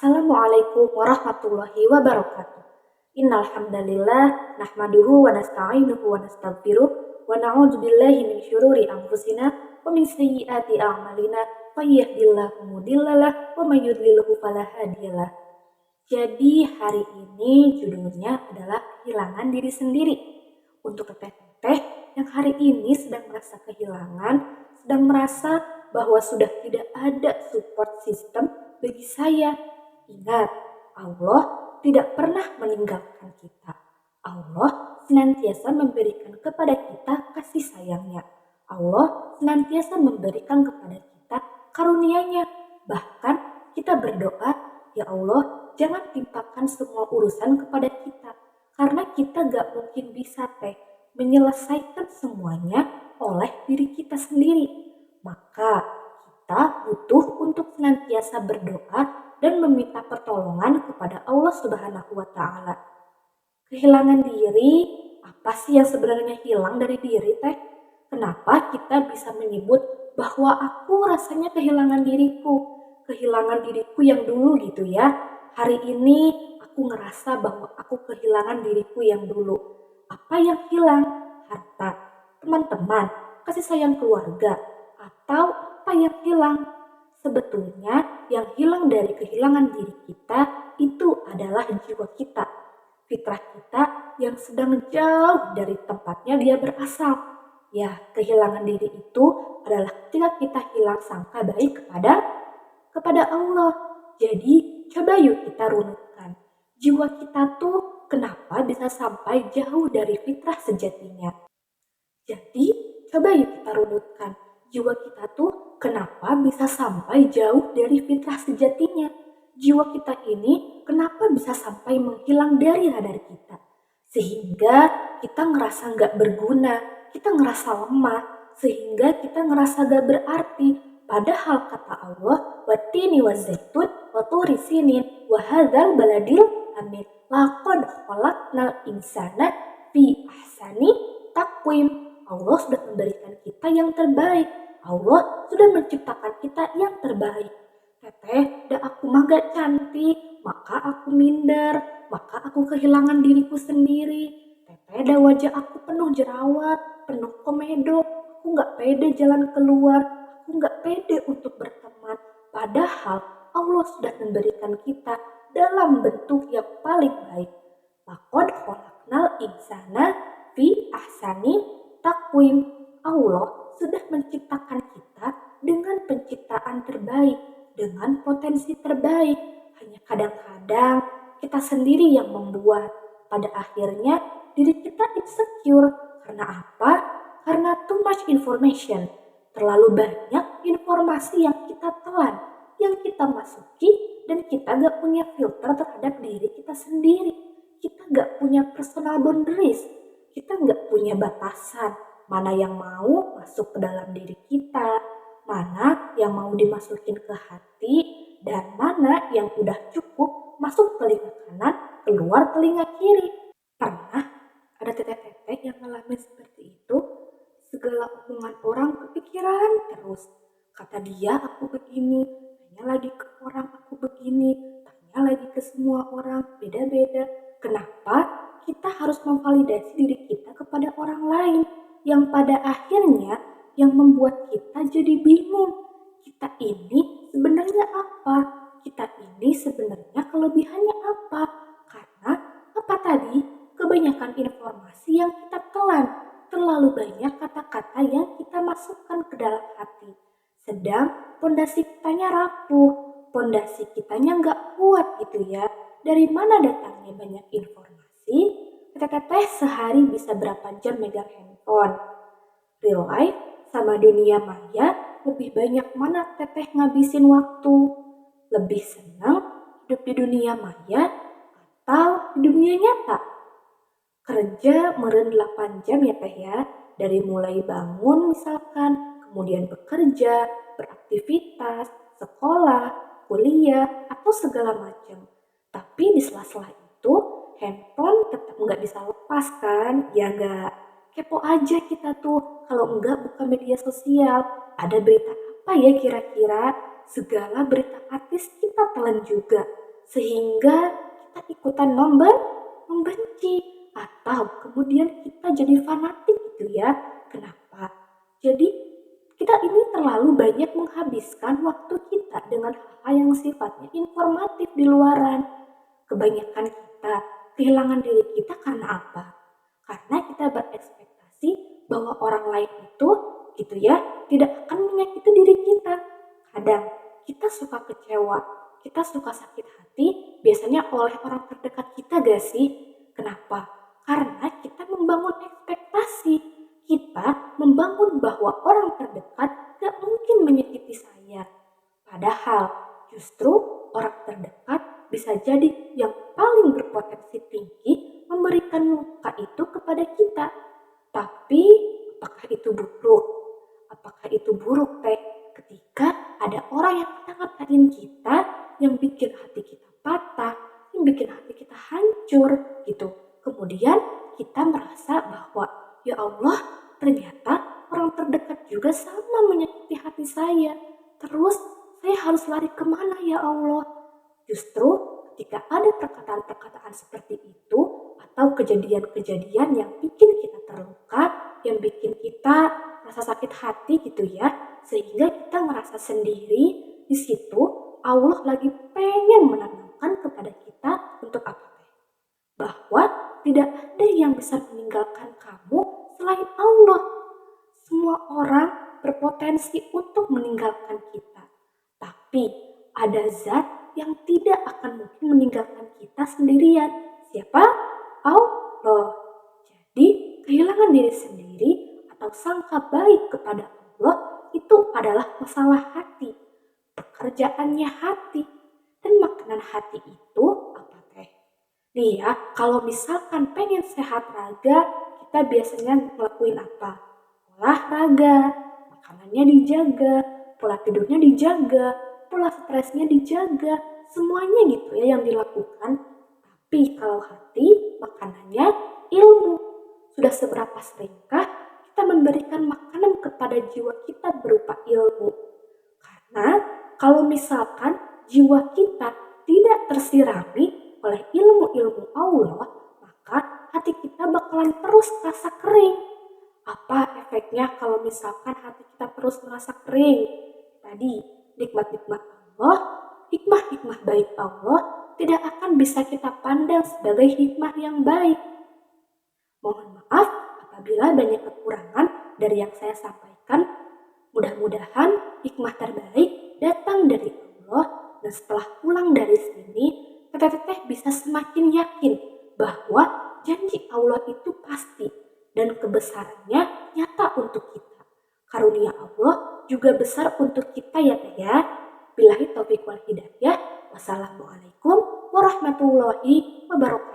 Assalamualaikum warahmatullahi wabarakatuh. Innal hamdalillah nahmaduhu wa nasta'inuhu wa nastaghfiruh wa na'udzu billahi min syururi anfusina wa min sayyiati a'malina may yahdihillahu mudhillalah wa may yudlilhu fala hadiyalah. Jadi hari ini judulnya adalah kehilangan diri sendiri. Untuk teteh-teteh yang hari ini sedang merasa kehilangan, sedang merasa bahwa sudah tidak ada support system bagi saya. Ingat, Allah tidak pernah meninggalkan kita. Allah senantiasa memberikan kepada kita kasih sayangnya. Allah senantiasa memberikan kepada kita karunia-Nya. Bahkan kita berdoa, ya Allah, jangan timpakan semua urusan kepada kita. Karena kita gak mungkin bisa menyelesaikan semuanya oleh diri kita sendiri. Maka kita butuh untuk senantiasa berdoa dan meminta pertolongan kepada Allah Subhanahu wa Ta'ala. Kehilangan diri, apa sih yang sebenarnya hilang dari diri teh? Kenapa kita bisa menyebut bahwa aku rasanya kehilangan diriku? Kehilangan diriku yang dulu gitu ya. Hari ini aku ngerasa bahwa aku kehilangan diriku yang dulu. Apa yang hilang? Harta, teman-teman, kasih sayang keluarga, atau apa yang hilang? Sebetulnya yang hilang dari kehilangan diri kita itu adalah jiwa kita. Fitrah kita yang sedang jauh dari tempatnya dia berasal. Ya, kehilangan diri itu adalah ketika kita hilang sangka baik kepada Allah. Jadi, coba yuk kita runutkan. Jiwa kita tuh kenapa bisa sampai jauh dari fitrah sejatinya? Jadi, coba yuk kita runutkan. Jiwa kita tuh kenapa bisa sampai jauh dari fitrah sejatinya? Jiwa kita ini kenapa bisa sampai menghilang dari radar kita? Sehingga kita ngerasa gak berguna, kita ngerasa lemah, sehingga kita ngerasa gak berarti. Padahal kata Allah, watini wazaitun waturi sinin wahadzal baladil amin laqad khalaqnal insana fi ahsani taqwim. Allah sudah memberikan kita yang terbaik. Allah sudah menciptakan kita yang terbaik. Teteh, dah aku mah gak cantik, maka aku minder, maka aku kehilangan diriku sendiri. Teteh, dah wajah aku penuh jerawat, penuh komedo, aku gak pede jalan keluar, aku gak pede untuk berteman. Padahal Allah sudah memberikan kita dalam bentuk yang paling baik. Laqad khalaqnal insana fi ahsani taqwim. Allah sudah menciptakan kita dengan penciptaan terbaik, dengan potensi terbaik. Hanya kadang-kadang kita sendiri yang membuat. Pada akhirnya diri kita insecure. Karena apa? Karena too much information. Terlalu banyak informasi yang kita telan, yang kita masuki, dan kita gak punya filter terhadap diri kita sendiri. Kita gak punya personal boundaries. Kita gak punya batasan. Mana yang mau masuk ke dalam diri kita, mana yang mau dimasukin ke hati, dan mana yang udah cukup masuk telinga kanan, keluar telinga kiri. Pernah ada teteh-teteh yang ngalamin seperti itu? Segala omongan orang kepikiran terus. Kata dia aku begini, tanya lagi ke orang aku begini, tanya lagi ke semua orang beda-beda. Kenapa kita harus memvalidasi diri kita kepada orang lain? Yang pada akhirnya yang membuat kita jadi bingung. Kita ini sebenarnya apa? Kita ini sebenarnya kelebihannya apa? Karena apa tadi? Kebanyakan informasi yang kita telan. Terlalu banyak kata-kata yang kita masukkan ke dalam hati. Sedang pondasi kitanya rapuh. Pondasi kitanya gak kuat gitu ya. Dari mana datangnya banyak informasi? Teteh sehari bisa berapa jam megang handphone? Real life sama dunia maya lebih banyak mana teteh ngabisin waktu? Lebih senang hidup di dunia maya atau di dunia nyata? Kerja meren 8 jam ya teh ya. Dari mulai bangun misalkan, kemudian bekerja, beraktivitas, sekolah, kuliah, atau segala macam. Tapi di sela-sela itu handphone tetap nggak bisa lepas kan? Ya nggak? Kepo aja kita tuh. Kalau enggak buka media sosial. Ada berita apa ya kira-kira? Segala berita artis kita telan juga. sehingga kita ikutan membenci atau kemudian kita jadi fanatik gitu ya. Kenapa? Jadi kita ini terlalu banyak menghabiskan waktu kita dengan hal-hal yang sifatnya informatif di luaran. Kebanyakan kita kehilangan diri kita karena apa? Karena kita berekspektasi bahwa orang lain itu gitu ya tidak akan menyakiti diri kita. Kadang kita suka kecewa, kita suka sakit hati biasanya oleh orang terdekat kita gak sih? Kenapa? Karena kita membangun ekspektasi. Kita membangun bahwa orang terdekat gak mungkin menyakiti saya. Padahal justru orang terdekat bisa jadi yang paling berpotensi tinggi memberikan luka itu kepada kita. Tapi apakah itu buruk? Apakah itu buruk ketika ada orang yang ngata-ngatain kita, yang bikin hati kita patah, yang bikin hati kita hancur gitu. Kemudian kita merasa bahwa ya Allah, ternyata orang terdekat juga sama menyakiti hati saya. Terus saya harus lari kemana ya Allah? Justru ketika ada perkataan-perkataan seperti itu atau kejadian-kejadian yang bikin kita terluka, yang bikin kita rasa sakit hati gitu ya, sehingga kita ngerasa sendiri, di situ Allah lagi pengen menanamkan kepada kita untuk apa? Bahwa tidak ada yang bisa meninggalkan kamu selain Allah. Semua orang berpotensi untuk meninggalkan kita. Tapi ada zat yang tidak akan mungkin meninggalkan kita sendirian. Siapa? Allah. Jadi kehilangan diri sendiri atau sangka baik kepada Allah itu adalah masalah hati. Pekerjaannya hati. Dan makanan hati itu apa teh? Nih ya, kalau misalkan pengen sehat raga, kita biasanya ngelakuin apa? Olahraga, makanannya dijaga, pola tidurnya dijaga, pola stresnya dijaga, semuanya gitu ya yang dilakukan. Tapi kalau hati, makanannya ilmu. Sudah seberapa seringkah kita memberikan makanan kepada jiwa kita berupa ilmu? Karena kalau misalkan jiwa kita tidak tersirami oleh ilmu-ilmu Allah, maka hati kita bakalan terus terasa kering. Apa efeknya kalau misalkan hati kita terus merasa kering? Tadi, nikmat-nikmat Allah, hikmah-hikmah baik Allah tidak akan bisa kita pandang sebagai hikmah yang baik. Mohon maaf apabila banyak kekurangan dari yang saya sampaikan. Mudah-mudahan hikmah terbaik datang dari Allah, dan setelah pulang dari sini, teteh-teteh bisa semakin yakin bahwa janji Allah itu pasti dan kebesarannya nyata untuk kita. Karunia Allah juga besar untuk kita ya teh ya. Billahi taufiq wal hidayah. Wassalamualaikum warahmatullahi wabarakatuh.